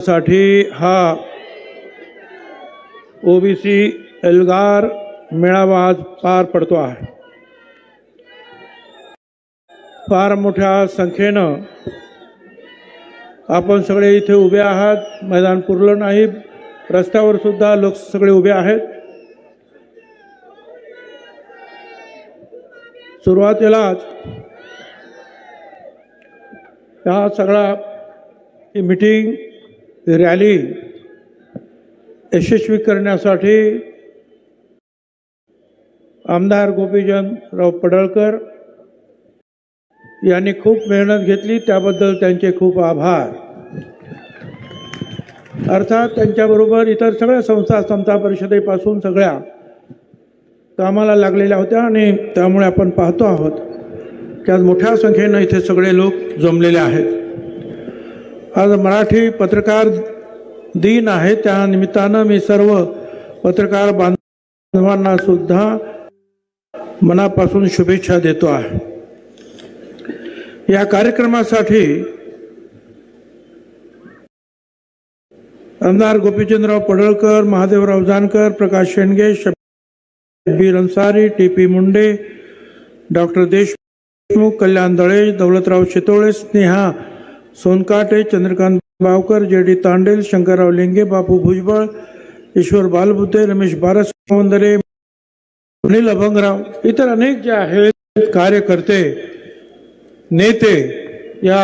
साठी हा ओबीसी एल्गार मेळावा आज पार पडतो आहे। फार मोठ्या संख्येनं आपण सगळे इथे उभे आहात। मैदान पुरलं नाही, रस्त्यावर सुद्धा लोक सगळे उभे आहेत। सुरुवातीलाच हा सगळा मीटिंग रॅली यशस्वी करण्यासाठी आमदार गोपीचंदराव पडळकर यांनी खूप मेहनत घेतली, त्याबद्दल त्यांचे खूप आभार। अर्थात त्यांच्याबरोबर इतर सगळ्या संस्था, समता परिषदेपासून सगळ्या कामाला लागलेल्या होत्या आणि त्यामुळे आपण पाहतो आहोत की आज मोठ्या संख्येनं इथे सगळे लोक जमलेले आहेत। आज मराठी पत्रकार दिन आहे, त्या निमित्तानं मी सर्व पत्रकार बांधवांना सुद्धा मनापासून शुभेच्छा देतो आहे। या कार्यक्रमासाठी आमदार गोपीचंदराव पडळकर, महादेवराव जानकर, प्रकाश शेंडगे, शब्बीर अन्सारी, टी.पी. मुंडे, डॉक्टर देशमुख, कल्याण दळे, दौलतराव शितोळे, स्नेहा सोनकाटे, चंद्रकांत बावकर, जे.डी. तांडेल, शंकरराव लेंगे, बापू भुजबळ, ईश्वर बालबुद्धे, रमेश बारसवंदरे, अनिल अभंगराव, इतर अनेक जे आहेत कार्यकर्ते, नेते या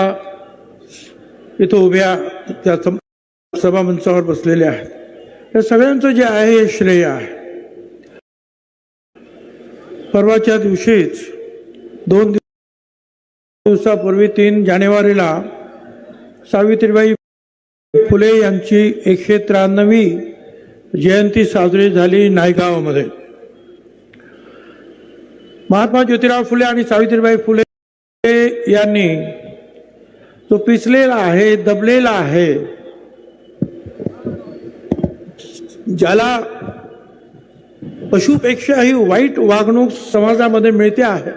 इथं उभ्या त्या सभामंचावर बसलेले आहेत। या सगळ्यांचं जे आहे हे श्रेय आहे। परवाच्या दिवशीच 2 दिवसापूर्वी 3 जानेवारीला सावित्रीबाई फुले यांची 193वी जयंती साजरी झाली नायगावमध्ये। महात्मा ज्योतिराव फुले आणि सावित्रीबाई फुले यांनी जो पिचलेला आहे, दबलेला आहे, ज्याला पशुपेक्षाही वाईट वागणूक समाजामध्ये मिळते आहे,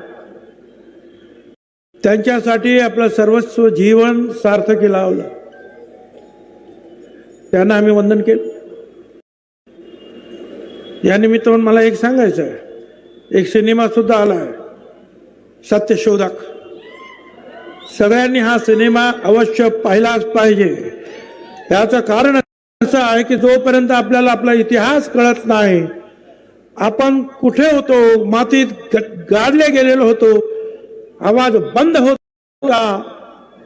त्यांच्यासाठी आपलं सर्वस्व जीवन सार्थकी लावलं। त्यांना आम्ही वंदन केलं। या निमित्तानं मला एक सांगायचं आहे, एक सिनेमा सुद्धा आला आहे, सत्यशोधक। सगळ्यांनी हा सिनेमा अवश्य पाहिलाच पाहिजे। याचं कारण असं आहे की जोपर्यंत आपल्याला आपला इतिहास कळत नाही, आपण कुठे होतो, मातीत गाडले गेलेलो होतो, आवाज बंद होता,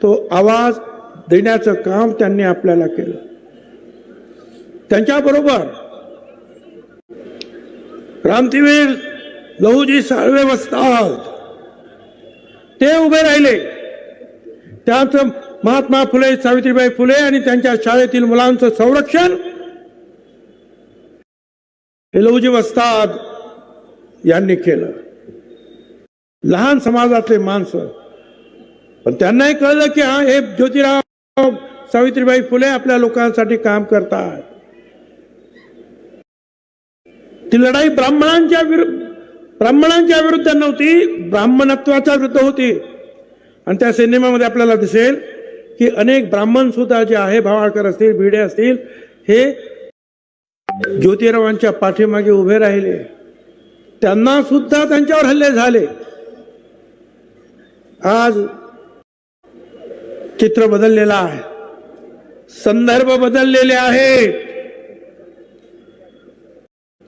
तो आवाज देण्याचं काम त्यांनी आपल्याला केलं। त्यांच्याबरोबर क्रांतीवीर लहुजी साळवे वस्ताद ते उभे राहिले। त्यात महात्मा फुले, सावित्रीबाई फुले आणि त्यांच्या शाळेतील मुलांचं संरक्षण हे लहुजी वस्ताद यांनी केलं। लहान समाजातले माणसं, पण त्यांनाही कळलं की हा हे ज्योतिराव सावित्रीबाई फुले आपल्या लोकांसाठी काम करतात। ती लढाई ब्राह्मणांच्या विरुद्ध नव्हती, ब्राह्मणत्वाच्या विरुद्ध होती। आणि त्या सिनेमामध्ये आपल्याला दिसेल की अनेक ब्राह्मण सुद्धा जे आहे, भावाळकर असतील, भिडे असतील, हे ज्योतिरावांच्या पाठीमागे उभे राहिले। त्यांना सुद्धा त्यांच्यावर हल्ले झाले। आज चित्र बदललेलं आहे, संदर्भ बदललेले आहेत,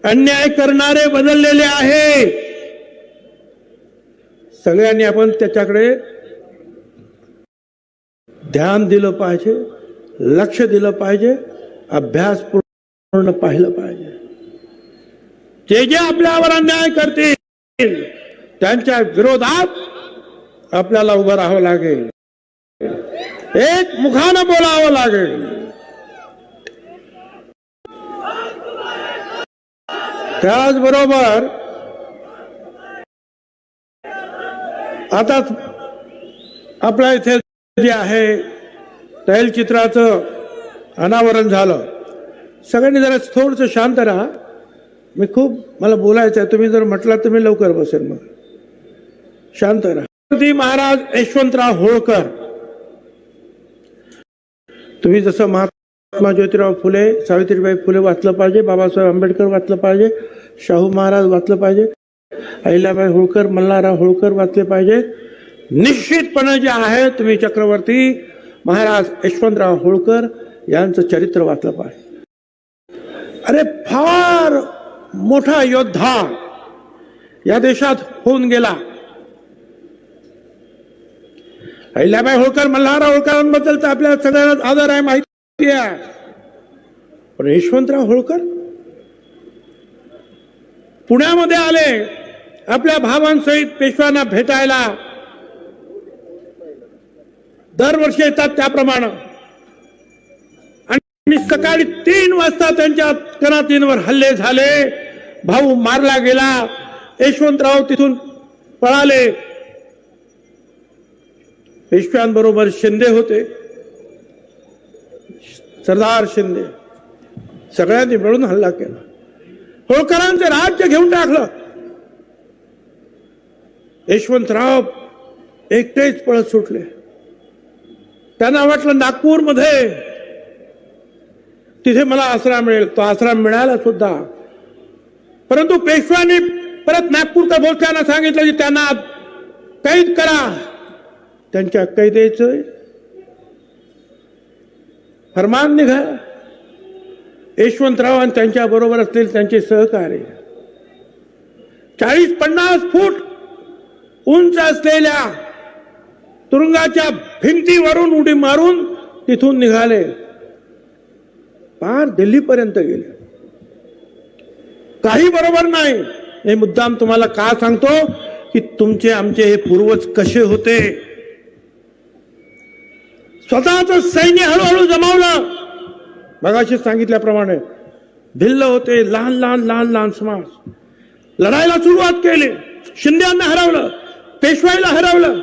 अन्याय करणारे बदललेले आहेत। सगळ्यांनी आपण त्याच्याकडे ध्यान दिलं पाहिजे, लक्ष दिलं पाहिजे, अभ्यास पूर्ण पाहिलं पाहिजे। जे जे आपल्यावर अन्याय करतील त्यांच्या विरोधात आपल्याला उभं राहावं लागेल, एक मुखानं बोलावं लागेल। त्याचबरोबर आता आपल्या इथे जे आहे तैलचित्राचं अनावरण झालं। सगळ्यांनी जरा थोडंसं शांत राहा, मला बोलायचं आहे। तुम्ही जर म्हटलं तर मी लवकर बसेल, मग शांत राहा। महाराज यशवंतराव होळकर, तुम्ही जसं महात्मा ज्योतिराव फुले, सावित्रीबाई फुले वाचलं पाहिजे, बाबासाहेब आंबेडकर वाचलं पाहिजे, शाहू महाराज वाचलं पाहिजे, अहिल्याबाई होळकर, मल्हारराव होळकर वाचले पाहिजे. निश्चितपणे जे आहे तुम्ही चक्रवर्ती महाराज यशवंतराव होळकर यांचं चरित्र वाचलं पाहिजे. अरे फार मोठा योद्धा या देशात होऊन गेला. अहिल्याबाई होळकर, मल्हारराव होळकरांबद्दल तर आपल्याला सगळ्यांना आदर आहे, माहिती आहे. पण यशवंतराव होळकर पुण्यामध्ये आले आपल्या भावांसहित पेशव्यांना भेटायला. दरवर्षी येतात त्याप्रमाणे. आणि सकाळी 3 वाजता त्यांच्या कनातींवर हल्ले झाले, भाऊ मारला गेला, यशवंतराव तिथून पळाले. पेशव्यांबरोबर शिंदे होते, सरदार शिंदे, सगळ्यांनी मिळून हल्ला केला. होळकरांचे राज्य घेऊन टाकलं. यशवंतराव एकटेच पळत सुटले. त्यांना वाटलं नागपूरमध्ये तिथे मला आसरा मिळेल. तो आसरा मिळाला सुद्धा. परंतु पेशव्यांनी परत नागपूरच्या बोलक्यांना सांगितलं की त्यांना कैद करा. त्यांच्या कैदेचं फरमान निघालं. यशवंतराव आणि त्यांच्या बरोबर असलेले त्यांचे सहकारी 40-50 फूट उंच असलेल्या तुरुंगाच्या भिंतीवरून उडी मारून तिथून निघाले, पार दिल्लीपर्यंत गेले. काही बरोबर नाही. हे मुद्दाम तुम्हाला का सांगतो की तुमचे आमचे हे पूर्वज कसे होते. स्वतःच सैन्य हळूहळू जमावलं. मगाशी सांगितल्याप्रमाणे भिल्ल होते, लहान लहान लहान लहान समाज. लढायला सुरुवात केली. शिंद्यांना हरवलं, पेशवाईला हरवलं.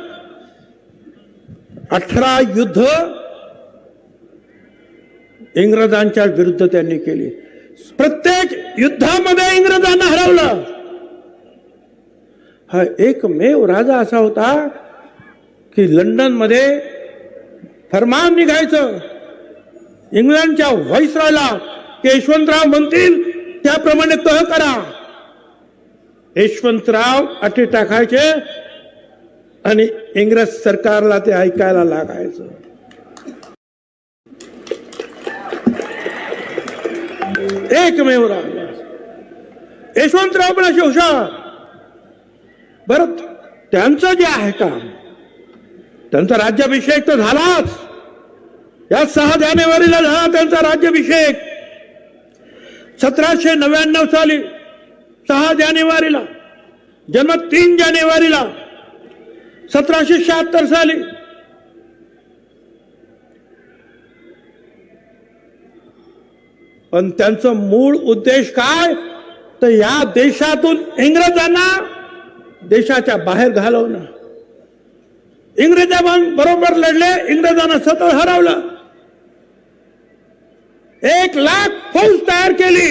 18 युद्ध इंग्रजांच्या विरुद्ध त्यांनी केली. प्रत्येक युद्धामध्ये इंग्रजांना हरवलं. हा एकमेव राजा असा होता की लंडनमध्ये फरमान निघायचं इंग्लंडच्या व्हाईसरॉयला की यशवंतराव म्हणतील त्याप्रमाणे तह करा. यशवंतराव अटी टाकायचे आणि इंग्रज सरकारला ते ऐकायला लागायचं. एकमेव राजा यशवंतराव पण असे हुशार. बरं, त्यांचं जे आहे का, त्यांचा राज्याभिषेक तर झालाच. या 6 जानेवारीला झाला त्यांचा राज्याभिषेक. 1799 साली 6 जानेवारीला, जन्म 3 जानेवारीला 1776 साली. पण त्यांचं मूळ उद्देश काय, तर या देशातून इंग्रजांना देशाच्या बाहेर घालवणं. इंग्रजांबरोबर लढले, इंग्रजांना सतत हरवलं. 1 लाख फौज तयार केली.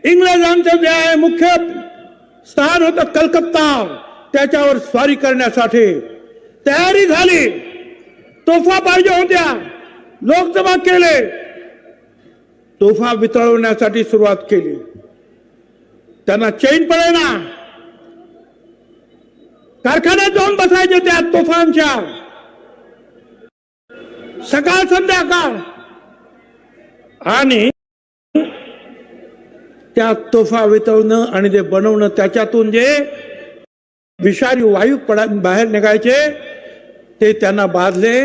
इंग्रजांचं जे आहे मुख्य स्थान होतं कलकत्ता, त्याच्यावर स्वारी करण्यासाठी तयारी झाली. तोफा पाहिजे होत्या, लोक जमा केले. तोफा वितळवण्यासाठी सुरुवात केली. त्यांना चैन पडेना. कारखान्यात जाऊन बसायचे त्या तोफांच्या, सकाळ संध्याकाळ. आणि त्या तोफा वितळणं आणि ते बनवणं, त्याच्यातून जे विषारी वायू बाहेर निघायचे ते त्यांना बाधले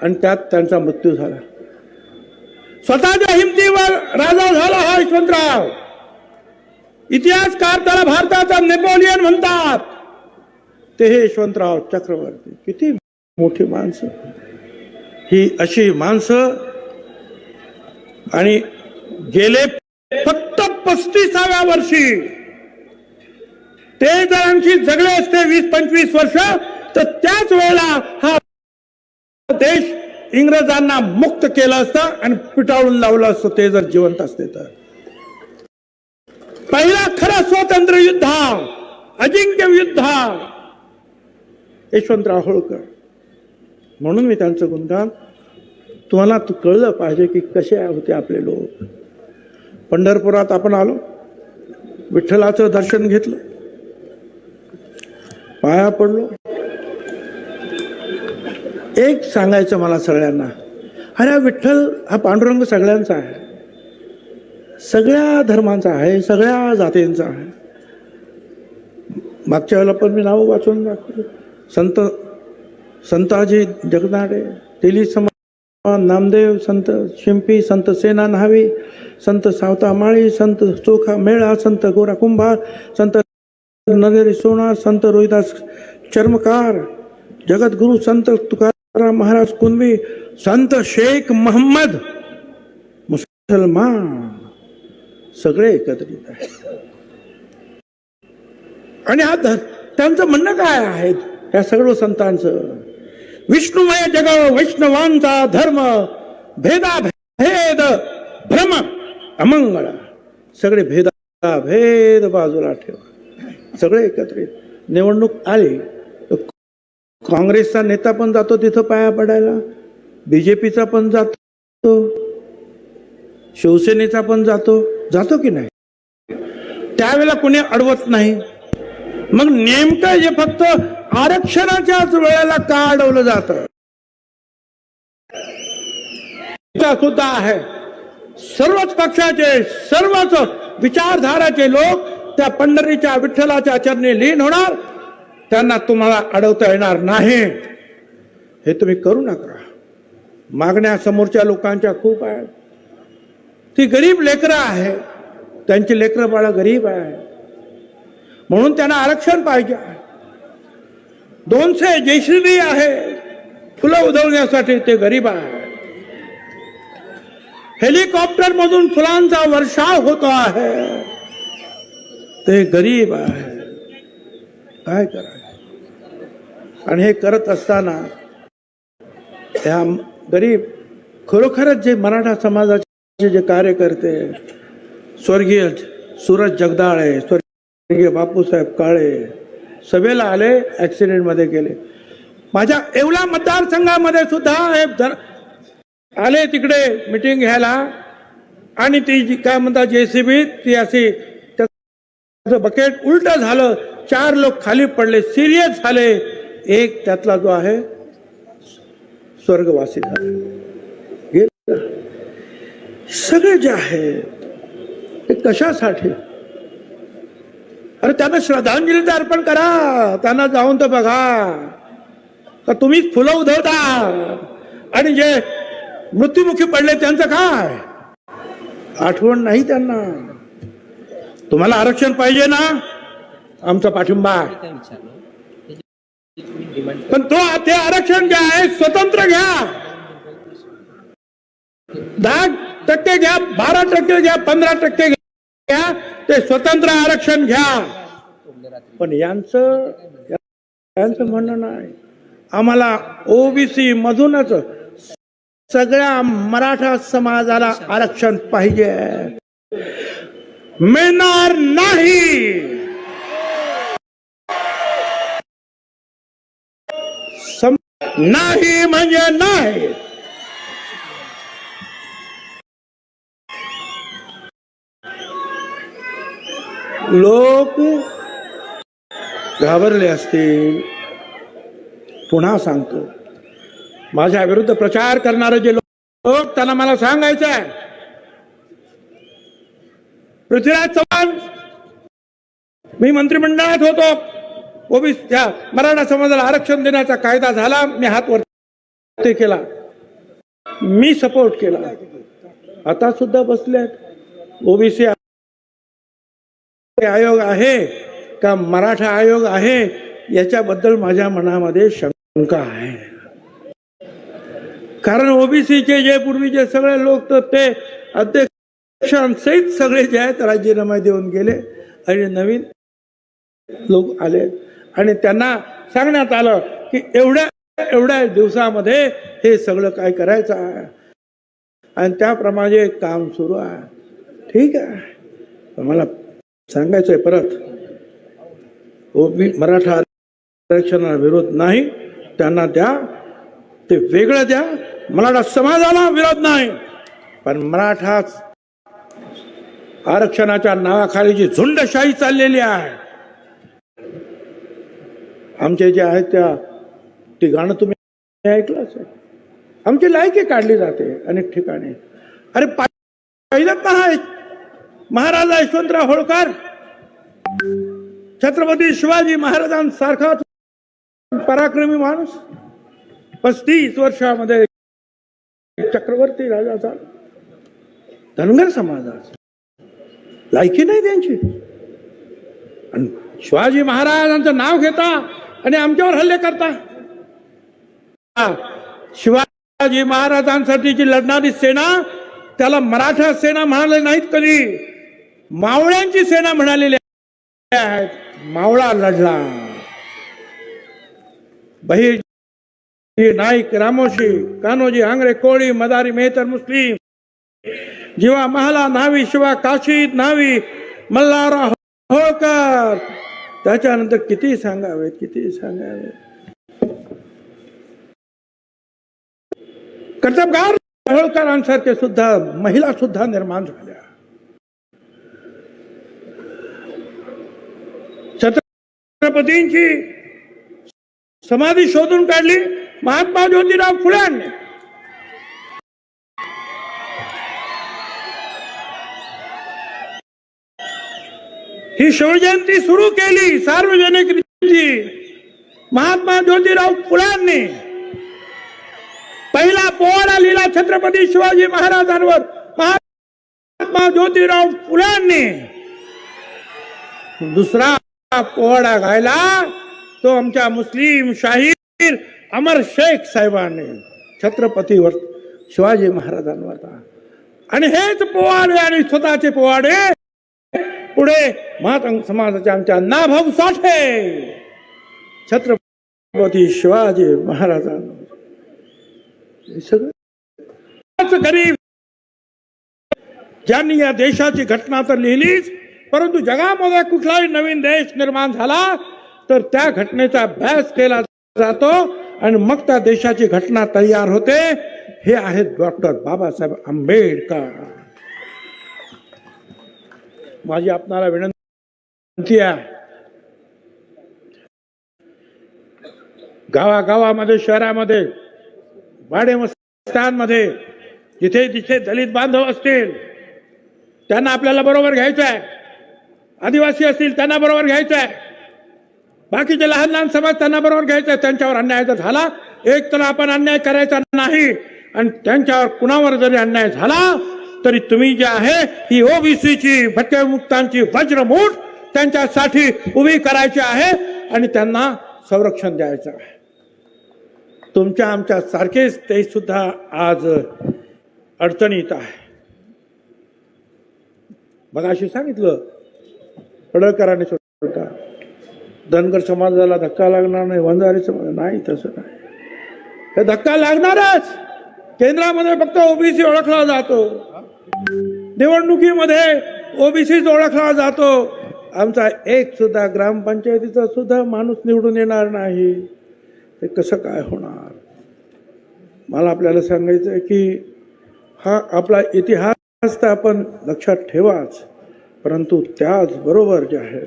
आणि त्यात त्यांचा मृत्यू झाला. स्वतःच्या हिमतीवर राजा झाला हा यशवंतराव. इतिहासकार त्याला भारताचा नेपोलियन म्हणतात. ते हे यशवंतराव चक्रवर्ती. किती मोठी माणसं ही, अशी माणसं. आणि गेले फक्त 35व्या वर्षी ते जर आणखी जगले असते 20-25 वर्ष, तर त्याच वेळेला हा देश इंग्रजांना मुक्त केलं असतं आणि पिटाळून लावलं असतं ते जर जिवंत असते तर. पहिला खरा स्वातंत्र्य युद्ध, अजिंक्य युद्ध यशवंतराव होळकर. म्हणून मी त्यांचं गुणगान तुम्हाला कळलं पाहिजे की कसे होते आपले लोक. पंढरपुरात आपण आलो, विठ्ठलाचं दर्शन घेतलं, पाया पडलो. एक सांगायचं मला सगळ्यांना, अरे विठ्ठल हा पांडुरंग सगळ्यांचा आहे, सगळ्या धर्मांचा आहे, सगळ्या जातींचा आहे. मागच्या वेळेला पण मी नाव वाचून दाखवलं. संताजी जगनाडे, तेली समाज नामदेव, संत शिंपी, संत सेना न्हावी, संत सावता माळी, संत चोखा मेळा, संत गोरा कुंभार, संत नगरी सोना, संत रोहिदास चर्मकार, जगद्गुरु संत तुकाराम महाराज कुणबी, संत शेख मोहम्मद मुसलमान, सगळे एकत्रित आहेत. आणि त्यांचं म्हणणं काय आहे या सर्व संतांचं? विष्णुमय जग वैष्णवांचा धर्म, भेदा भेद भ्रम अमंगळ. सगळे भेद बाजूला ठेवा, सगळे एकत्रित. निवडणूक आली तर काँग्रेसचा नेता पण जातो तिथं पाया पडायला, बीजेपीचा पण जातो, शिवसेनेचा पण जातो की नाही? त्यावेळेला कोणी अडवत नाही. मग नेमकं जे फक्त आरक्षणाच्याच वेळेला का अडवलं जातं? सुद्धा आहे. सर्वच पक्षाचे, सर्वच विचारधाराचे लोक त्या पंढरीच्या विठ्ठलाच्या चरणी लीन होणार, त्यांना तुम्हाला अडवता येणार नाही. हे तुम्ही करू नका. मागण्या समोरच्या लोकांच्या खूप आहेत. ती गरीब लेकरं आहे, त्यांची लेकरं बाळ गरीब आहे, म्हणून त्यांना आरक्षण पाहिजे. 200 जेसीबी आहे फुलं उधळण्यासाठी, ते गरीब आहे. हेलिकॉप्टर मधून फुलांचा वर्षाव होतो आहे, ते गरीब आहे. काय करायचं? आणि हे करत असताना त्या गरीब, खरोखरच जे मराठा समाजाचे जे कार्यकर्ते, स्वर्गीय सूरज जगदाळे, स्वर्गीय बापूसाहेब काळे सभेला आले, ऍक्सिडेंट मध्ये गेले. माझ्या येवला मतदारसंघामध्ये सुद्धा आले तिकडे मीटिंग घ्यायला, आणि ती जी काय म्हणतात जेसीबी, ती अशी त्याचं बकेट उलट झालं, 4 लोक खाली पडले, सिरियस झाले. एक त्यातला जो आहे स्वर्गवासी झाले. सगळे जे आहे ते कशासाठी? अरे त्यांना श्रद्धांजली अर्पण करा, त्यांना जाऊन तर बघा का तुम्हीच फुलं उधळता, आणि जे मृत्युमुखी पडले त्यांचं काय आठवण नाही त्यांना? तुम्हाला आरक्षण पाहिजे ना, आमचा पाठिंबा, पण ते आरक्षण जे आहे स्वतंत्र घ्या. 10% घ्या, 12% घ्या, 15% घ्या, ते स्वतंत्र आरक्षण घ्या. पण यांचं म्हणणं नाही, आम्हाला ओबीसी मधूनच सगळ्या मराठा समाजाला आरक्षण पाहिजे. मिळणार नाही. नाही म्हणजे नाही. लोक घाबरले असतील. पुन्हा सांगतो, माझ्या विरुद्ध प्रचार करणारे जे लोक, त्यांना मला सांगायचं आहे, पृथ्वीराज चव्हाण, मी मंत्रिमंडळात होतो, ओबीसी त्या मराठा समाजाला आरक्षण देण्याचा कायदा झाला, मी हात वरती केला, मी सपोर्ट केला. आता सुद्धा बसलेत. ओबीसी आयोग आहे का मराठा आयोग आहे याच्याबद्दल माझ्या मनामध्ये शंका आहे. कारण ओबीसीचे जे पूर्वीचे सगळे लोक, तर ते अध्यक्षांसहित सगळे जे आहेत राजीनामा देऊन गेले, आणि नवीन लोक आले, आणि त्यांना सांगण्यात आलं की एवढ्या दिवसामध्ये हे सगळं काय करायचं आहे, आणि त्याप्रमाणे काम सुरू आहे. ठीक आहे, मला सांगायचंय परत, मराठा आरक्षणाला विरोध नाही, त्यांना द्या, ते वेगळं द्या, मराठा समाजाला विरोध नाही, पण मराठा आरक्षणाच्या नावाखाली जी झुंडशाही चाललेली आहे, आमचे जे आहेत ते गाणं तुम्ही ऐकलंच आहे. आमची लायकी काढली जाते अनेक ठिकाणी. अरे पहिलं पहा, महाराजा यशवंतराव होळकर छत्रपती शिवाजी महाराजांसारखा पराक्रमी माणूस 35 वर्षामध्ये चक्रवर्ती राजाचा, धनगर समाजाचा लायकी नाही त्यांची. आणि शिवाजी महाराजांचं नाव घेता आणि आमच्यावर हल्ले करता. शिवाजी महाराजांसाठीची लढणारी सेना त्याला मराठा सेना म्हणाले नाहीत, कधी मावळ्यांची सेना म्हणालेली आहेत. मावळा लढला, बहिर नाईक, रामोशी, कान्होजी, आंग्रे, कोळी, मदारी, मेहतर, मुस्लिम, जीवा महाला, न्हावी, शिवा, काशीद, न्हावी, मल्हारराव होळकर. त्याच्यानंतर किती सांगावे. कर्तबगार होळकरांसारखे सुद्धा महिला सुद्धा निर्माण झाल्या. छत्रपतींची समाधी शोधून काढली महात्मा ज्योतिराव फुल्यांनी. ही शिवजयंती सुरू केली सार्वजनिक रीती महात्मा ज्योतिराव फुल्यांनी. पहिला पोवाडा लिहिला छत्रपती शिवाजी महाराजांवर महात्मा ज्योतिराव फुल्यांनी. दुसरा पोवाडा गायला तो आमच्या मुस्लिम शाहीर अमर शेख साहेबांनी छत्रपतीवर शिवाजी महाराजांवर. आणि हेच पोवाडे आणि स्वतःचे पोवाडे पुढे मातंग समाजाच्या आमच्या नाभाऊ साठे छत्रपती शिवाजी महाराजांवर. सगळं गरीब ज्यांनी या देशाची घटना तर लिहिलीच, परंतु जगामध्ये कुठलाही नवीन देश निर्माण झाला तर त्या घटनेचा अभ्यास केला जातो आणि मग त्या देशाची घटना तयार होते. हे आहेत डॉक्टर बाबासाहेब आंबेडकर. माझी आपणाला विनंती आहे, गावागावामध्ये, शहरामध्ये, भाडेमस्तानमध्ये जिथे जिथे दलित बांधव असतील त्यांना आपल्याला बरोबर घ्यायचं आहे. आदिवासी असतील त्यांना बरोबर घ्यायचं आहे. बाकीचे लहान लहान समाज त्यांना बरोबर घ्यायचं आहे. त्यांच्यावर अन्याय झाला एक तर आपण अन्याय करायचा नाही, आणि त्यांच्यावर कुणावर जरी अन्याय झाला तरी तुम्ही जे आहे ही ओबीसीची भटक्या मुक्तांची वज्रमूठ त्यांच्यासाठी उभी करायची आहे आणि त्यांना संरक्षण द्यायचं आहे. तुमच्या आमच्या सारखेच ते सुद्धा आज अडचणीत आहे. मगाशी सांगितलं पडळकरांनी सुद्धा धनगर समाजाला धक्का लागणार नाही, वंजारी समाज नाही, तसं नाही. हे धक्का लागणारच. केंद्रामध्ये फक्त ओबीसी ओळखला जातो, निवडणुकीमध्ये ओबीसी ओळखला जातो. आमचा एक सुद्धा ग्रामपंचायतीचा सुद्धा माणूस निवडून येणार नाही. ते कसं काय होणार? मला आपल्याला सांगायचं आहे की हा आपला इतिहास तर आपण लक्षात ठेवाच, परंतु त्याचबरोबर जे आहे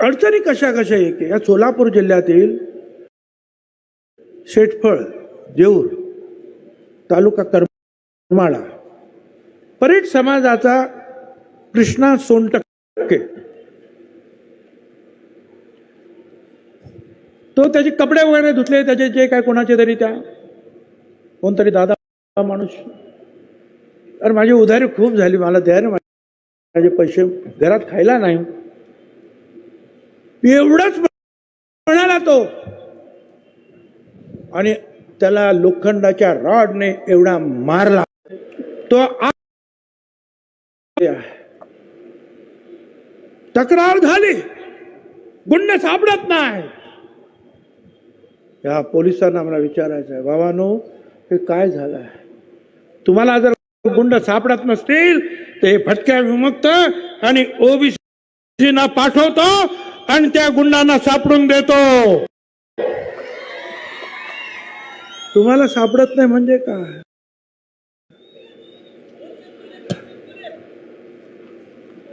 अडचणी कशा कशा येते. या सोलापूर जिल्ह्यातील शेटफळ, देऊर तालुका करमाळा परीट समाजाचा कृष्णा सोनटक्के, तो त्याचे कपडे वगैरे धुतले, त्याचे जे काय कोणाचे तरी त्या कोणतरी दादा माणूस, अरे माझी उधारी खूप झाली, मला द्या रे माझे पैसे, घरात खायला नाही, एवढंच म्हणाला तो. आणि त्याला लोखंडाच्या रॉडने एवढा मारला. तो तक्रार झाली, गुंड सापडत नाही. या पोलिसांना मला विचारायचं आहे, बाबांनो हे काय झालं आहे? तुम्हाला जर गुंड सापडत नसतील ते भटक्या विमुक्त आणि ओबीसीना पाठवतो आणि त्या गुंडांना सापडून देतो. तुम्हाला सापडत नाही म्हणजे काय?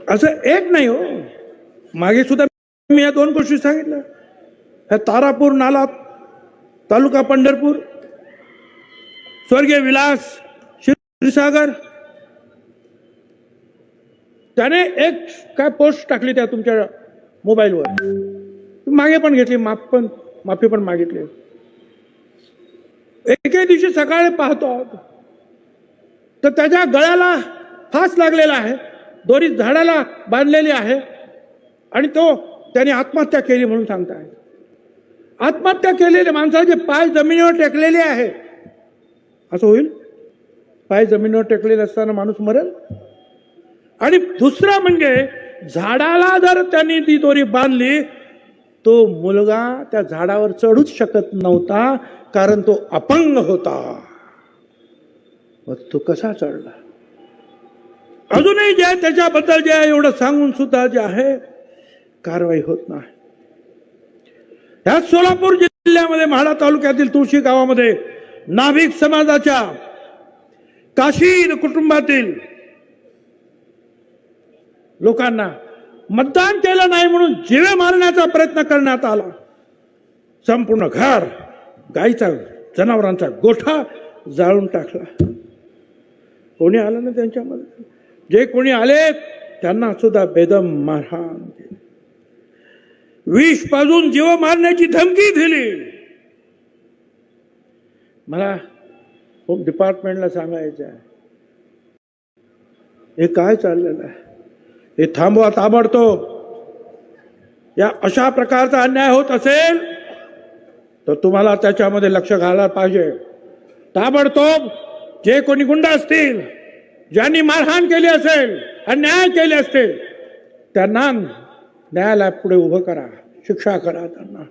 असं एक नाही हो, मागे सुद्धा मी या दोन गोष्टी सांगितल्या. ह्या तारापूर नाला तालुका पंढरपूर, स्वर्गीय विलास क्षीरसागर, त्याने एक काय पोस्ट टाकली त्या तुमच्या मोबाईलवर, मागे पण घेतली, माफी पण मागितली. एके दिवशी सकाळी पाहतो तर त्याच्या गळ्याला फास लागलेला आहे, दोरी झाडाला बांधलेली आहे आणि तो त्याने आत्महत्या केली म्हणून सांगताय. आत्महत्या केलेले माणसाचे पाय जमिनीवर टेकलेले आहे. असं होईल? पाय जमिनीवर टेकलेले असताना माणूस मरेल? आणि दुसरा म्हणजे झाडाला जर त्यांनी ती दोरी बांधली, तो मुलगा त्या झाडावर चढूच शकत नव्हता, कारण तो अपंग होता. मग तो कसा चढला? अजूनही जे आहे त्याच्याबद्दल जे आहे एवढं सांगून सुद्धा जे आहे कारवाई होत नाही. ह्या सोलापूर जिल्ह्यामध्ये म्हाडा तालुक्यातील तुळशी गावामध्ये नाभिक समाजाच्या काशीद कुटुंबातील लोकांना मतदान केलं नाही म्हणून जीवे मारण्याचा प्रयत्न करण्यात आला. संपूर्ण घर, गाईचा, जनावरांचा गोठा जाळून टाकला. कोणी आलं ना त्यांच्यामध्ये? जे कोणी आले त्यांना सुद्धा बेदम मारहाण केली, विष पाजून जीव मारण्याची धमकी दिली. मला होम डिपार्टमेंटला सांगायचं आहे, हे काय चाललेलं आहे? हे थांबवा ताबडतोब. या अशा प्रकारचा अन्याय होत असेल तर तुम्हाला त्याच्यामध्ये लक्ष घालायला पाहिजे. ताबडतोब जे कोणी गुंड असतील, ज्यांनी मारहाण केली असेल, अन्याय केले असतील, त्यांना न्यायालयात पुढे उभं करा, शिक्षा करा त्यांना.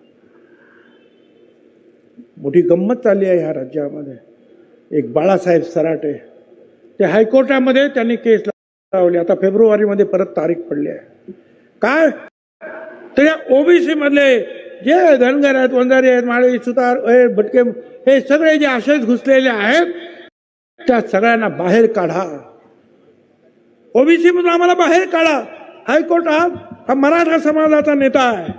मोठी गंमत चालली आहे ह्या राज्यामध्ये. एक बाळासाहेब सराटे, ते हायकोर्टामध्ये त्यांनी केस लावली. आता फेब्रुवारीमध्ये परत तारीख पडली आहे. काय तर या ओबीसी मधले जे धनगर आहेत, वंजारी आहेत, माळी, सुतार, भटके, हे सगळे जे असेच घुसलेले आहेत, त्या सगळ्यांना बाहेर काढा. ओबीसी मधून आम्हाला बाहेर काढा. हायकोर्ट हा मराठा समाजाचा नेता आहे.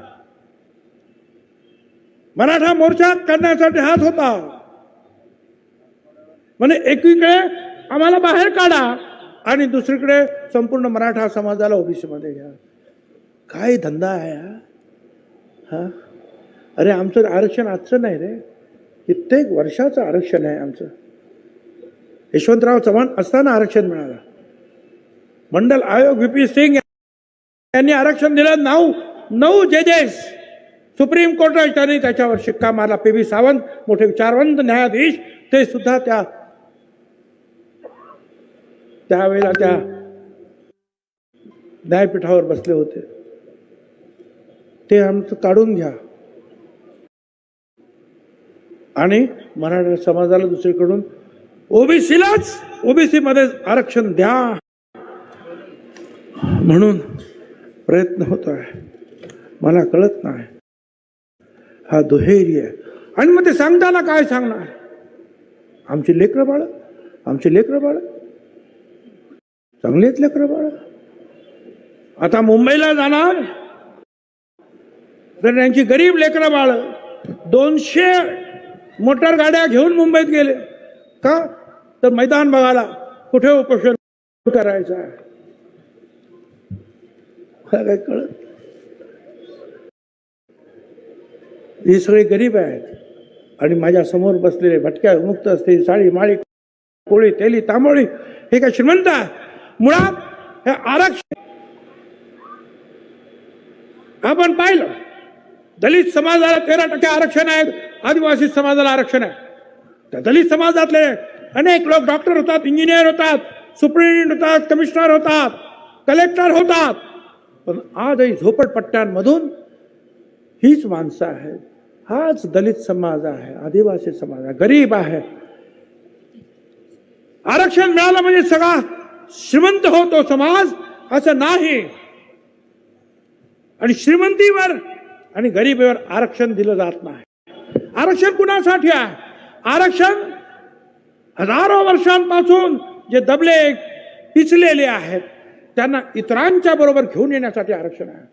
मराठा मोर्चा करण्यासाठी हात होता. म्हणजे एकीकडे आम्हाला बाहेर काढा आणि दुसरीकडे संपूर्ण मराठा समाजाला ओबीसी मध्ये घ्या. काय धंदा आहे हा? अरे आमचं आरक्षण आजचं नाही रे, कित्येक वर्षाचं आरक्षण आहे आमचं. यशवंतराव चव्हाण असताना आरक्षण मिळालं. मंडल आयोग व्हीपी सिंग यांनी आरक्षण दिलं. 9 जजेस सुप्रीम कोर्ट त्यांनी त्याच्यावर शिक्का मारला. पी.बी. सावंत मोठे विचारवंत न्यायाधीश, ते सुद्धा त्यावेळेला त्या न्यायपीठावर बसले होते. ते आमचं काढून घ्या आणि मराठा समाजाला दुसरीकडून ओबीसीलाच ओबीसी मध्ये आरक्षण द्या म्हणून प्रयत्न होत आहे. मला कळत नाही, हा दुहेरी आहे. आणि मग ते सांगताना काय सांगणार? आमची लेकरं बाळ, आमची लेकरं बाळ चांगली आहेत, लेकरं बाळ. आता मुंबईला जाणार तर त्यांची गरीब लेकरं बाळ 200 मोटर गाड्या घेऊन मुंबईत गेले. का तर मैदान बघायला, कुठे उपोषण करायचं आहे. मला काय कळत? हे सगळे गरीब आहेत आणि माझ्या समोर बसलेले भटक्या, मुक्त असतील, साळी, माळी, कोळी, तेली, तांबोळी, हे काय श्रीमंत आहे? मुळात हे आरक्षण आपण पाहिलं. दलित समाजाला 13% आरक्षण आहे, आदिवासी समाजाला आरक्षण आहे. त्या दलित समाजातले अनेक लोक डॉक्टर होतात, इंजिनियर होतात, सुप्रिंटेंडेंट होतात, कमिशनर होतात, कलेक्टर होतात. पण आजही झोपडपट्ट्यांमधून हीच माणसं आहेत. हाच दलित समाज आहे, आदिवासी समाज आहे, गरीब आहे. आरक्षण मिळालं म्हणजे सगळा श्रीमंत होतो समाज, असं नाही. आणि श्रीमंतीवर आणि गरिबीवर आरक्षण दिलं जात नाही. आरक्षण कुणासाठी आहे? आरक्षण हजारो वर्षांपासून जे दबले पिचलेले आहेत त्यांना इतरांच्या बरोबर घेऊन येण्यासाठी आरक्षण आहे.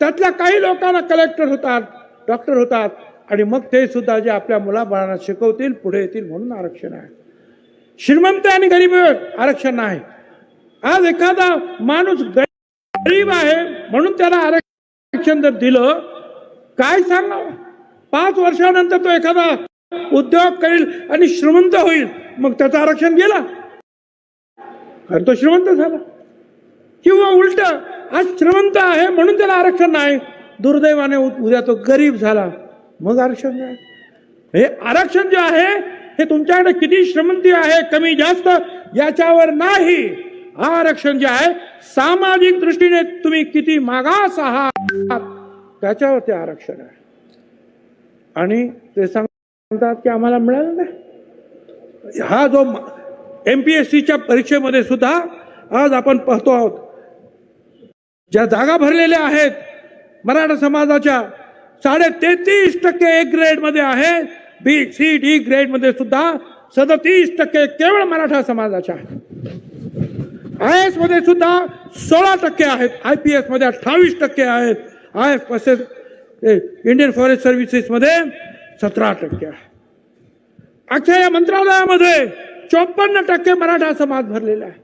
त्यातल्या काही लोकांना कलेक्टर होतात, डॉक्टर होतात आणि मग ते सुद्धा जे आपल्या मुलाबाळांना शिकवतील, पुढे येतील म्हणून आरक्षण आहे. श्रीमंत आणि गरीब आरक्षण नाही. आज एखादा माणूस गरीब आहे म्हणून त्याला आरक्षण जर दिलं, काय सांगावं? 5 वर्षानंतर तो एखादा उद्योग करेल आणि श्रीमंत होईल, मग त्याचं आरक्षण गेला कारण तो श्रीमंत झाला. किंवा उलट, आज श्रीमंत आहे म्हणून त्याला आरक्षण नाही, दुर्दैवाने उद्या तो गरीब झाला, मग आरक्षण नाही. हे आरक्षण जे आहे हे तुमच्याकडे किती श्रीमंती आहे, कमी जास्त याच्यावर नाही. हा आरक्षण जे आहे सामाजिक दृष्टीने तुम्ही किती मागास आहात त्याच्यावर ते आरक्षण आहे. आणि ते सांगतात की आम्हाला मिळालं नाही. हा जो MPSCच्या परीक्षेमध्ये सुद्धा आज आपण पाहतो आहोत, ज्या जागा भरलेल्या आहेत मराठा समाजाच्या 33.5% A ग्रेड मध्ये आहे, B, C, D ग्रेड मध्ये सुद्धा 37% केवळ मराठा समाजाच्या आहेत. IAS मध्ये सुद्धा 16% आहेत, IPS मध्ये 28% आहेत, IF इंडियन फॉरेस्ट सर्व्हिसेस मध्ये 17% आहे. अख्ख्या या मंत्रालयामध्ये 54% मराठा समाज भरलेला आहे.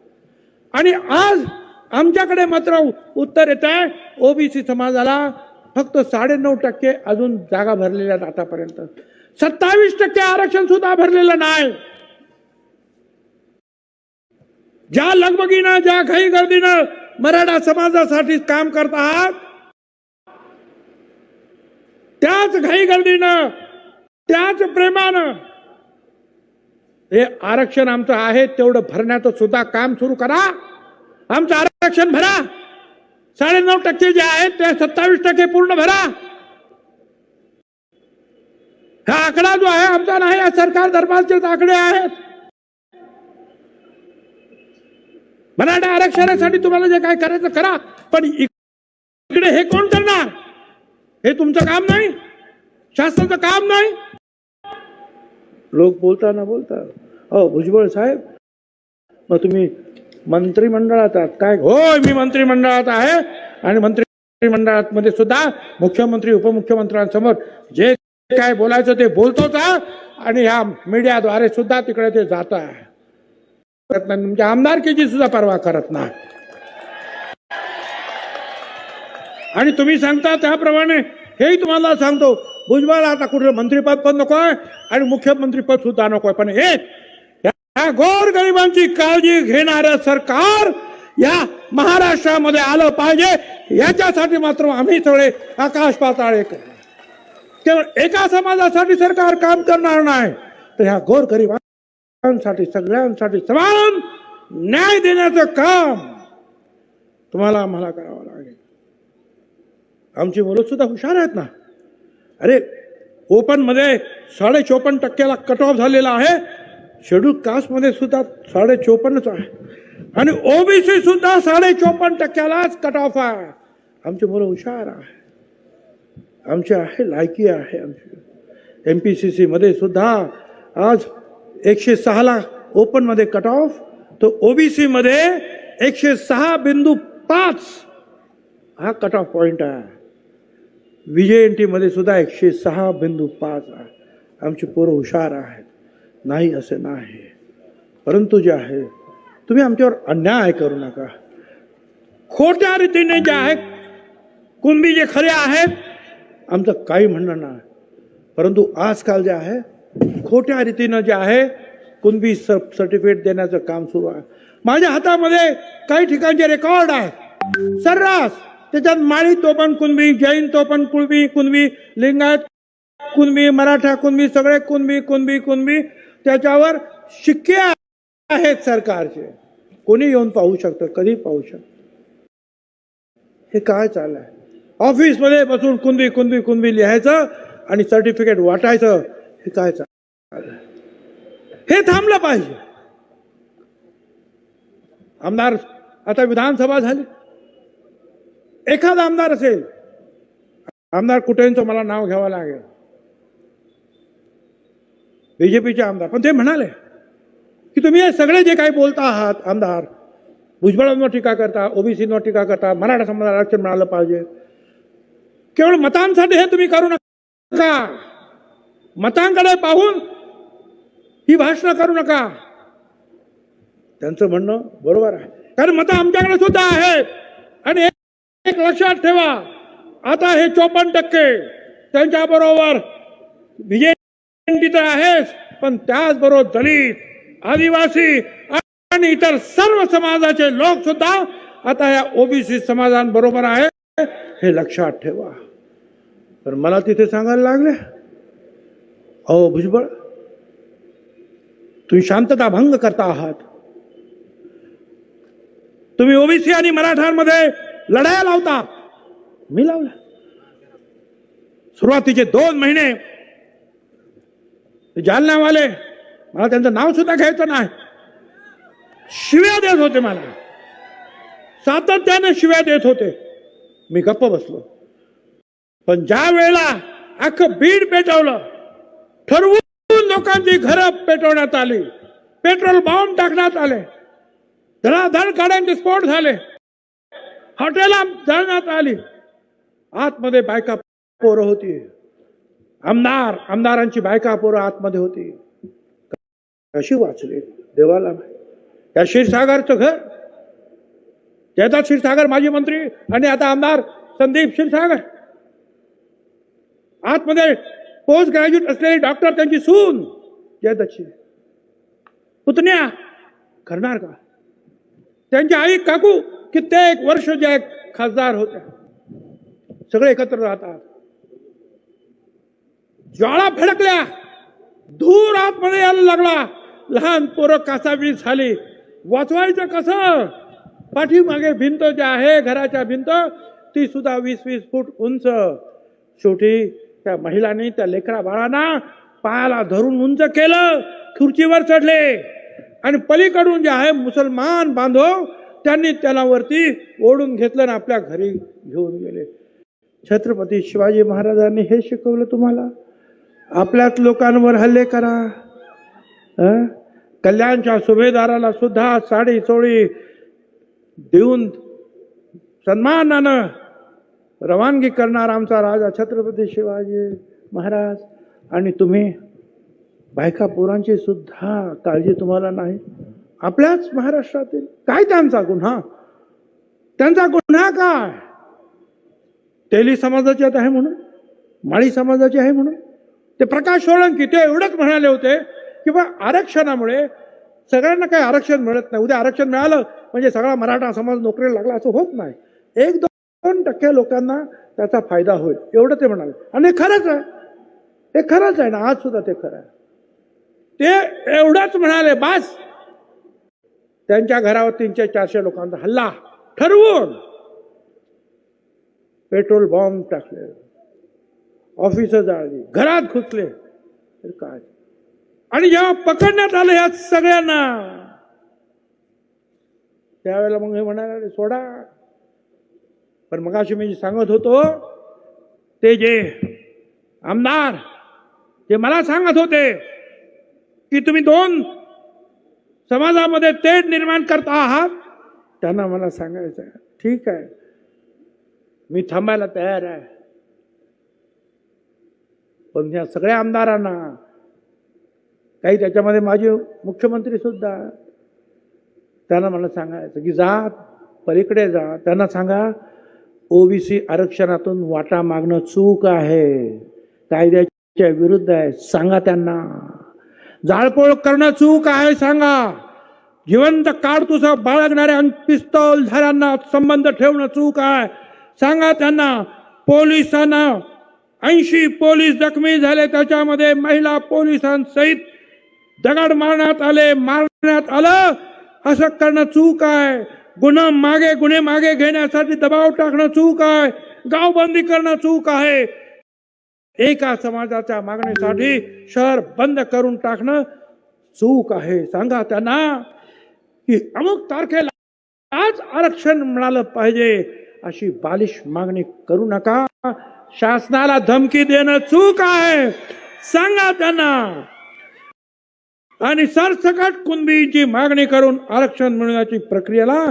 आणि आज आमच्याकडे मात्र उत्तर येत आहे ओबीसी समाजाला फक्त 9.5% अजून जागा भरलेल्या आहेत आतापर्यंत. 27% आरक्षण सुद्धा भरलेलं नाही. ज्या लगबगीनं, ज्या घाई गर्दीनं मराठा समाजासाठी काम करत आहात, त्याच घाई गर्दीनं, त्याच प्रेमानं हे आरक्षण आमचं आहे तेवढं भरण्याचं सुद्धा काम सुरू करा. आमचं आरक्षण भरा. 9.5% जे आहेत ते 27% पूर्ण भरा. हा आकडा जो आहे आमचा नाही, या सरकार दरबारचेच आकडे आहेत. मराठा आरक्षणासाठी तुम्हाला जे काय करायचं करा, पण इकडे हे कोण करणार? हे तुमचं काम नाही, शासनाचं काम नाही. लोक बोलता हो भुजबळ साहेब मग तुम्ही मंत्रिमंडळात आहात काय? होय, मी मंत्रिमंडळात आहे आणि मंत्रिमंडळात मध्ये सुद्धा मुख्यमंत्री उपमुख्यमंत्र्यांसमोर जे काय बोलायचं ते बोलतोच आणि ह्या मीडियाद्वारे सुद्धा तिकडे ते जात आहे. तुमच्या आमदारकीची सुद्धा पर्वा करत नाही. आणि तुम्ही सांगता त्याप्रमाणे हेही तुम्हाला सांगतो, भुजबळ आता कुठे मंत्रीपद पण नकोय आणि मुख्यमंत्रीपद सुद्धा नकोय, पण हे या गोरगरिबांची काळजी घेणारं सरकार या महाराष्ट्रामध्ये आलं पाहिजे. याच्यासाठी मात्र आम्ही सगळे आकाश पाताळ एक. केवळ एका समाजासाठी सरकार काम करणार नाही, तर ह्या गोरगरिबांसाठी सगळ्यांसाठी समान न्याय देण्याचं काम तुम्हाला आम्हाला करावं लागेल. आमची मुलं सुद्धा हुशार आहेत ना. अरे ओपन मध्ये 54.5% कट ऑफ झालेला आहे, शेड्यूल कास्ट मध्ये सुद्धा 54.5% आहे आणि ओबीसी सुद्धा 54.5%लाच कट ऑफ आहे. आमची मुलं हुशार आहे, आमची आहे लायकी आहे. आमची MPCC मध्ये सुद्धा आज 106ला ओपन मध्ये कट ऑफ, तो ओबीसी मध्ये 106.5 हा कट ऑफ पॉइंट आहे. VJNT मध्ये सुद्धा 106.5 आहे. आमची पोरं हुशार आहेत, नाही असे नाही. परंतु जे आहे तुम्ही आमच्यावर अन्याय करू नका. खोट्या रीतीने जे आहे कुणबी जे खरे आहेत आमचं काही म्हणणं नाही, परंतु आजकाल जे आहे खोट्या रीतीनं जे आहे कुणबी सर्टिफिकेट देण्याचं काम सुरू आहे. माझ्या हातामध्ये काही ठिकाणचे रेकॉर्ड आहे सर्रास. त्याच्यात माळी तोपण कुणबी, जैन तोपण कुणबी, लिंगायत कुणबी, मराठा कुणबी, सगळे कुणबी त्याच्यावर शिक्के आहेत सरकारचे. कोणी येऊन पाहू शकतं, कधी पाहू शकतं. हे काय चाललंय? ऑफिसमध्ये बसून कुणबी लिहायचं आणि सर्टिफिकेट वाटायचं. हे काय चाललंय? हे थांबलं पाहिजे. आमदार आता विधानसभा झाली, एखादा आमदार असेल, आमदार कुठेंचं मला नाव घ्यावं लागेल, बीजेपीचे आमदार. पण ते म्हणाले की तुम्ही हे सगळे जे काही बोलता आहात आमदार, भुजबळांवर टीका करता, ओबीसीवर टीका करता, मराठा समाजाला आरक्षण मिळालं पाहिजे, केवळ मतांसाठी हे तुम्ही करू नका. मतांकडे पाहून ही भाषणं करू नका. त्यांचं म्हणणं बरोबर आहे, कारण मतं आमच्याकडे सुद्धा आहेत. आणि एक लक्षात ठेवा, आता हे 54% त्यांच्या बरोबर विजय तर आहेच, पण त्याचबरोबर दलित, आदिवासी आणि इतर सर्व समाजाचे लोक सुद्धा आता या ओबीसी समाजांबरोबर आहे, हे लक्षात ठेवा. तर मला तिथे सांगायला लागले, अहो भुजबळ, तुम्ही शांतता भंग करता आहात. तुम्ही ओबीसी आणि मराठ्यांमध्ये लढाया लावता. मी लावला. सुरुवातीचे 2 महिने जालन्यावाले, मला त्यांचं नाव सुद्धा घ्यायचं नाही, शिव्या देत होते. मला सातत्याने शिव्या देत होते. मी गप्प बसलो. पण ज्या वेळेला अख्खं बीड पेटवलं, ठरवून लोकांची घरं पेटवण्यात आली, पेट्रोल बॉम्ब टाकण्यात आले, धडाधड गाड्यांचे स्फोट झाले, हॉटेल जाळण्यात आली, आतमध्ये बायका पोरं होती, आमदारांची बायका पोरं आतमध्ये होती. कशी वाचली देवाला. या क्षीरसागरचं घर, जयदत्त क्षीरसागर माजी मंत्री आणि आता आमदार संदीप क्षीरसागर, आतमध्ये पोस्ट ग्रॅज्युएट असलेले डॉक्टर, त्यांची सून जयदत्तची पुतण्या करणार का. त्यांची आई काकू कित्येक वर्ष ज्या खासदार होत्या, सगळे एकत्र राहतात. ज्वाळा फडकल्या, धूर आतमध्ये यायला लागला, लहान पोरं कासावीस झाली. वाचवायचं कसं. पाठीमागे भिंत जी आहे, घराच्या भिंत, ती सुद्धा 20-20 फूट उंच. शेवटी त्या महिलांनी त्या लेकरा बाळांना पायाला धरून उंच केलं, खुर्चीवर चढले आणि पलीकडून जे आहे मुसलमान बांधव, त्यांनी त्याला वरती ओढून घेतलं आणि आपल्या घरी घेऊन गेले. छत्रपती शिवाजी महाराजांनी हे शिकवलं तुम्हाला. आपल्याच लोकांवर हल्ले करा. कल्याणच्या सुभेदाराला सुद्धा साडी चोळी देऊन सन्मानानं रवानगी करणार आमचा राजा छत्रपती शिवाजी महाराज. आणि तुम्ही बायका पोरांची सुद्धा काळजी तुम्हाला नाही. आपल्याच महाराष्ट्रातील काय त्यांचा गुन्हा. त्यांचा गुन्हा काय. तेली समाजाची आहे म्हणून, माळी समाजाची आहे म्हणून. ते प्रकाश सोळंकी ते एवढंच म्हणाले होते की बा आरक्षणामुळे सगळ्यांना काही आरक्षण मिळत नाही, उद्या आरक्षण मिळालं म्हणजे सगळा मराठा समाज नोकरीला लागला, असं होत नाही. 1-2% लोकांना त्याचा फायदा होईल, एवढं ते म्हणाले. आणि खरंच आहे, हे खरंच आहे ना, आज सुद्धा ते खरं आहे. ते एवढंच म्हणाले बास. त्यांच्या घरावर 300-400 लोकांचा हल्ला, ठरवून पेट्रोल बॉम्ब टाकले, ऑफिस जाळली, घरात घुसले. काय. आणि जेव्हा पकडण्यात आलं ह्या सगळ्यांना, त्यावेळेला मग हे म्हणाले सोडा. पण मगाशी मी सांगत होतो, ते जे आमदार जे मला सांगत होते की तुम्ही 2 समाजामध्ये तेढ निर्माण करता आहात, त्यांना मला सांगायचं आहे, ठीक आहे, मी थांबायला तयार आहे. पण या सगळ्या आमदारांना, काही त्याच्यामध्ये माझे मुख्यमंत्री सुद्धा, त्यांना मला सांगायचं की जा पलीकडे जा. त्यांना सांगा ओबीसी आरक्षणातून वाटा मागणं चूक आहे, कायद्याच्या विरुद्ध आहे. सांगा त्यांना. जाळपोळ करणं चूक आहे सांगा. जिवंत काडतुसं बाळगणाऱ्या पिस्तौलधाऱ्यांना संबंध ठेवणं चूक आहे सांगा त्यांना. पोलिसांना 80 पोलीस जखमी झाले, त्याच्यामध्ये महिला पोलिसांसहित दगड मारण्यात आलं. असं करणं चूक आहे. गुन्हे मागे घेण्यासाठी दबाव टाकणं चूक आहे. गावबंदी करणं चूक आहे. एका समाजाच्या मागणीसाठी शहर बंद करून टाकणं चूक आहे. सांगा त्यांना की अमुक तारखेला आज आरक्षण मिळालं पाहिजे, अशी बालिश मागणी करू नका. शासनाला धमकी देणं चूक आहे सांगा त्यांना. आणि सरसकट कुणबीची मागणी करून आरक्षण मिळवण्याची प्रक्रियेला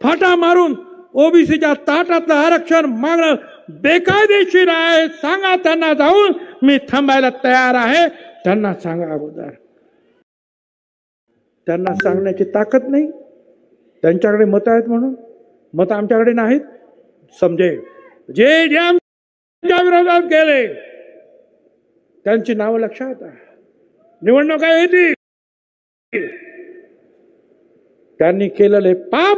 फाटा मारून ओबीसीच्या ताटातलं आरक्षण मागणं बेकायदेशीर आहे. सांगा त्यांना, जाऊन मी थांबायला तयार आहे. त्यांना सांगा अगोदर. त्यांना सांगण्याची ताकद नाही. त्यांच्याकडे मत आहेत म्हणून, मत आमच्याकडे नाहीत. समजेल जे जे आमच्या विरोधात गेले त्यांची नावं लक्षात आहे. निवडणुका येतील. त्यांनी केलेले पाप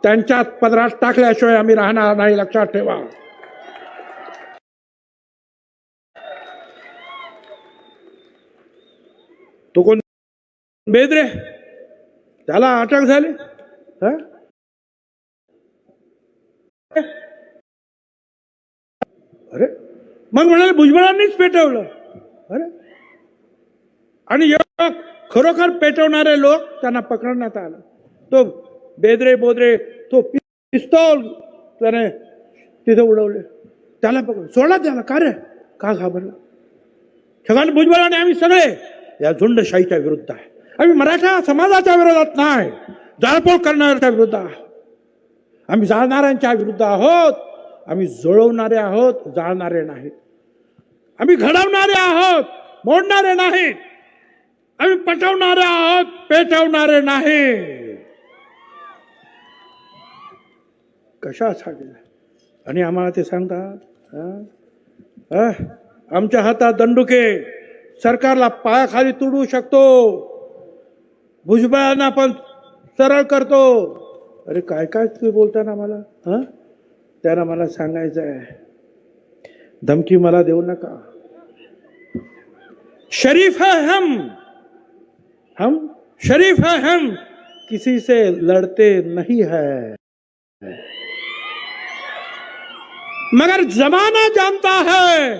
त्यांच्यात पदरात टाकल्याशिवाय आम्ही राहणार नाही. लक्षात ठेवा. तो कोण बेदरे, त्याला अटक झाली. अरे मग म्हणाले भुजबळांनीच पेटवलं. अरे आणि जेव्हा खरोखर पेटवणारे लोक त्यांना पकडण्यात आलं. तो बेदरे बोदरे तो पिस्तौल त्याने तिथे उडवले. त्याला पकड सोडला. त्याला का रे, का घाबरला? छगन भुजबळ आणि आम्ही सगळे या झुंडशाहीच्या विरुद्ध आहे. आम्ही मराठा समाजाच्या विरोधात नाही, जाळपोळ करणाऱ्याच्या विरुद्ध आहोत. आम्ही जाळणाऱ्यांच्या विरुद्ध आहोत. आम्ही जुळवणारे आहोत, जाळणारे नाहीत. आम्ही घडवणारे आहोत, मोडणारे नाहीत. आम्ही पटवणारे आहोत, पेटवणारे नाही. कशासाठी? आणि आम्हाला ते सांगतात आमच्या हातात दंडुके, सरकारला पायाखाली तुडवू शकतो, भुजबळांना पण सरळ करतो. अरे काय काय तुम्ही बोलताना मला त्यांना मला सांगायचं आहे, धमकी मला देऊ नका. शरीफ है हम शरीफ है हम, किसी से लड़ते नहीं है, मगर जमाना जानता है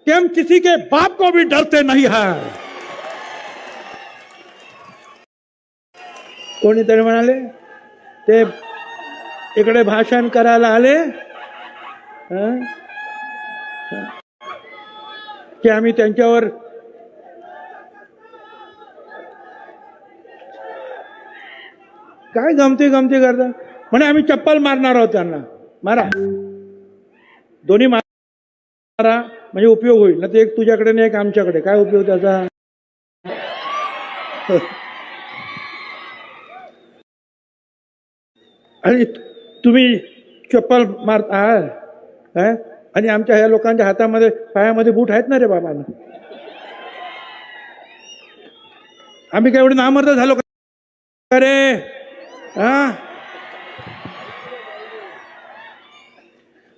कि हम किसी के बाप को भी डरते नहीं है. कोणीतरी म्हणाले ते इकडे भाषण करायला आले की आम्ही त्यांच्यावर काय गमती करता. म्हणे आम्ही चप्पल मारणार आहोत त्यांना. मारा, दोन्ही मारा, म्हणजे उपयोग होईल ना. ते एक तुझ्याकडे नाही, एक आमच्याकडे. काय उपयोग त्याचा? आणि तुम्ही चप्पल मारता आणि आमच्या ह्या लोकांच्या हातामध्ये पायामध्ये बूट आहेत ना रे बाबा. आम्ही काय एवढे नामर्द झालो का रे?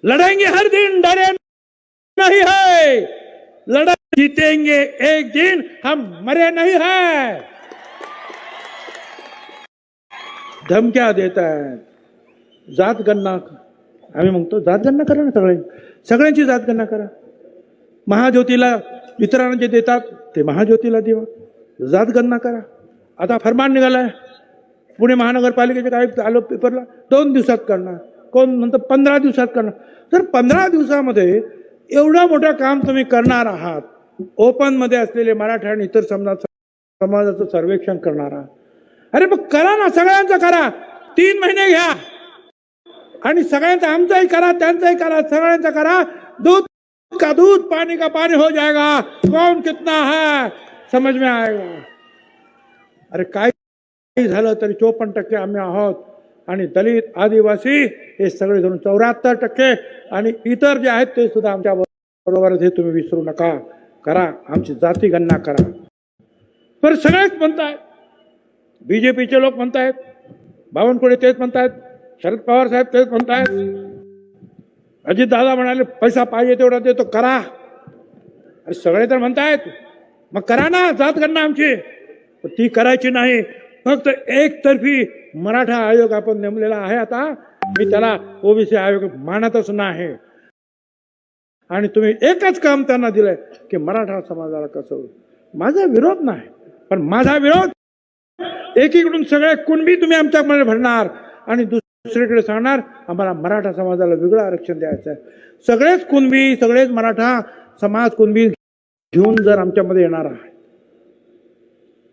लड़ेंगे हर दिन, डरे नहीं है. लड़ा जीतेंगे एक दिन, हम मरे नहीं है. धमक्या देता है. जात गणना आम्ही म्हणतो, जात गणना करा ना. सगळ्यांची जात गणना करा. महाज्योतीला इतरांना जे देतात ते महाज्योतीला देवा. जात गणना करा. आता फरमान निघालाय पुणे महानगरपालिकेचे, काय आलो पेपरला, 2 दिवसात करणार, कोण म्हणतं 15 दिवसात करणार. तर 15 दिवसामध्ये एवढं मोठं काम तुम्ही करणार आहात. ओपन मध्ये असलेले मराठा आणि इतर समाजाचं सर्वेक्षण करणार आहात. अरे मग करा ना, सगळ्यांचं करा. 3 महिने घ्या आणि सगळ्यांचा, आमचाही करा, त्यांचाही करा, सगळ्यांचा करा. दूध का दूध, पानी का पानी हो जाएगा. कौन कितना है समझ में आएगा. अरे काय झालं तरी 54% आम्ही आहोत आणि दलित, आदिवासी हे सगळे धरून 74% आणि इतर जे आहेत ते सुद्धा आमच्या बरोबरच. हे तुम्ही विसरू नका. करा, आमची जाती गणना करा. पण सगळेच म्हणतायत, बीजेपीचे लोक म्हणतायत, बावनकुळे तेच म्हणतायत, शरद पवार साहेब तेच म्हणतायत, अजित दादा म्हणाले पैसा पाहिजे तेवढा देतो, करा. अरे सगळे तर म्हणतायत, मग करा ना जात गणना आमची. ती करायची नाही. फक्त एकतर्फी मराठा आयोग आपण नेमलेला आहे. आता मी त्याला ओबीसी आयोग मानतच नाही. आणि तुम्ही एकच काम त्यांना दिलंय की मराठा समाजाला कसं. माझा विरोध नाही, पण माझा विरोध एकीकडून सगळे कुणबी तुम्ही आमच्यामध्ये भरणार आणि दुसरीकडे सांगणार आम्हाला मराठा समाजाला वेगळं आरक्षण द्यायचं आहे. सगळेच कुणबी, सगळेच मराठा समाज कुणबी घेऊन जर आमच्यामध्ये येणार आहे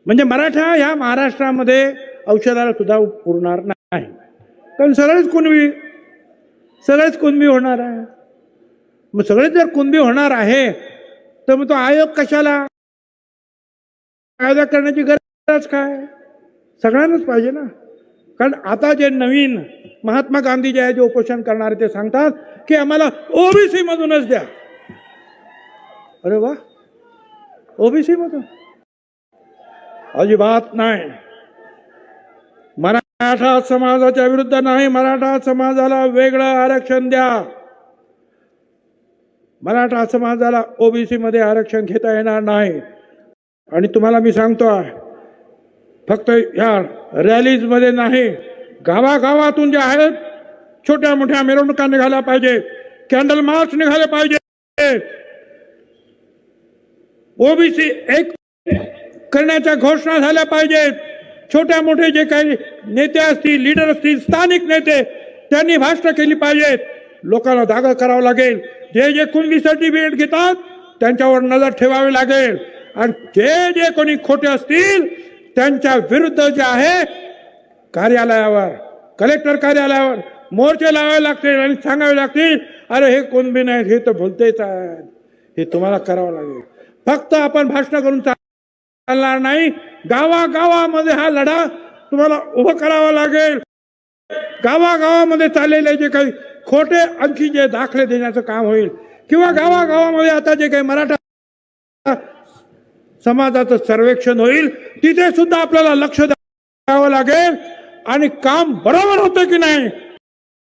म्हणजे मराठा ह्या महाराष्ट्रामध्ये औषधाला सुद्धा पुरणार नाही, कारण सगळेच कुणबी होणार आहे. मग सगळेच जर कुणबी होणार आहे तर मग तो आयोग कशाला, कायदा करण्याची गरज काय? सगळ्यांनाच पाहिजे ना. कारण आता जे नवीन महात्मा गांधी जे आहे, जे उपोषण करणारे, ते सांगतात की आम्हाला ओबीसी मधूनच द्या. अरे वा, ओबीसी मधून? अजिबात नाही. मराठा समाजाच्या विरुद्ध नाही, मराठा समाजाला वेगळं आरक्षण द्या. मराठा समाजाला ओबीसी मध्ये आरक्षण घेता येणार नाही. आणि तुम्हाला मी सांगतोय, फक्त ह्या रॅलीज मध्ये नाही, गावागावातून जे आहेत छोट्या मोठ्या मिरवणुका निघाल्या पाहिजे, कॅन्डल मार्च निघाले पाहिजे, ओबीसी एक करण्याच्या घोषणा झाल्या पाहिजेत. छोट्या मोठे जे काही नेते असतील, लीडर असतील, स्थानिक नेते, त्यांनी भाषण केली पाहिजेत. लोकांना जागा करावं लागेल. जे कुणबी सर्टिफिकेट घेतात त्यांच्यावर नजर ठेवावी लागेल. आणि जे कोणी खोटे असतील त्यांच्या विरुद्ध जे आहे, कार्यालयावर, कलेक्टर कार्यालयावर मोर्चे लावावे लागतील आणि सांगावे लागतील, अरे हे कुणबी नाही, हे तर भलतेच आहेत. हे तुम्हाला करावं लागेल. फक्त आपण भाषण करून चालणार नाही. गावागावामध्ये हा लढा तुम्हाला उभं करावा लागेल. गावागावामध्ये चाललेले जे काही खोटे आणखी जे दाखले देण्याचं काम होईल, किंवा गावागावामध्ये आता जे काही मराठा समाजाचं सर्वेक्षण होईल, तिथे सुद्धा आपल्याला लक्ष द्यावं लागेल आणि काम बरोबर होतं की नाही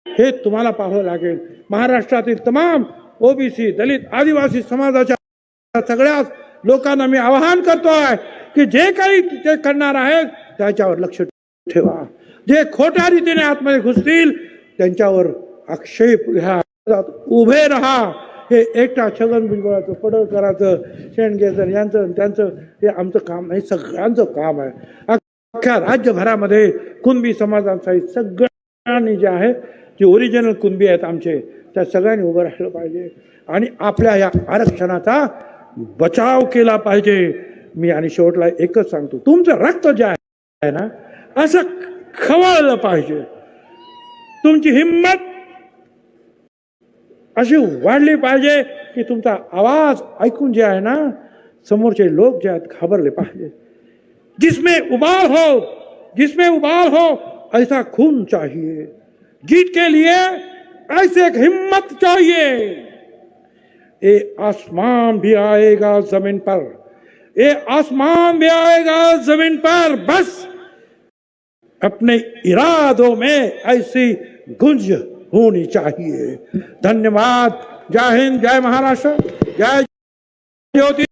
हे तुम्हाला पाहावं लागेल. महाराष्ट्रातील तमाम ओबीसी, दलित, आदिवासी समाजाच्या सगळ्या लोकांना मी आवाहन करतोय की जे काही ते करणार आहेत त्याच्यावर लक्ष ठेवा. जे खोट्या रीतीने आतमध्ये घुसतील त्यांच्यावर आक्षेप घ्या. उभे राहा. हे एकटा छगन भुजबळाचं, पडळकरांचं, शेंडगेचं, यांचं त्यांचं हे आमचं काम नाही, सगळ्यांचं काम आहे. अख्ख्या राज्यभरामध्ये कुणबी समाजासाठी सगळ्यांनी जे आहे, जे ओरिजिनल कुणबी आहेत आमचे, त्या सगळ्यांनी उभं राहिलं पाहिजे आणि आपल्या या आरक्षणाचा बचाव केला पाहिजे. मी आणि शेवटला एकच सांगतो, तुमचं रक्त जे आहे ना, असं खवळलं पाहिजे. तुमची हिम्मत अशी वाढली पाहिजे की तुमचा आवाज ऐकून जे आहे ना, समोरचे लोक जे आहेत घाबरले पाहिजे. जिसमें उबाल हो ऐसा खून चाहिए. जीत के लिए ऐसे एक हिम्मत चाहिए. ये आसमान भी आएगा जमीन पर, ये आसमान भी आएगा जमीन पर, बस अपने इरादों में ऐसी गुंज होनी चाहिए. धन्यवाद. जय हिंद, जय महाराष्ट्र, जय ज्योति.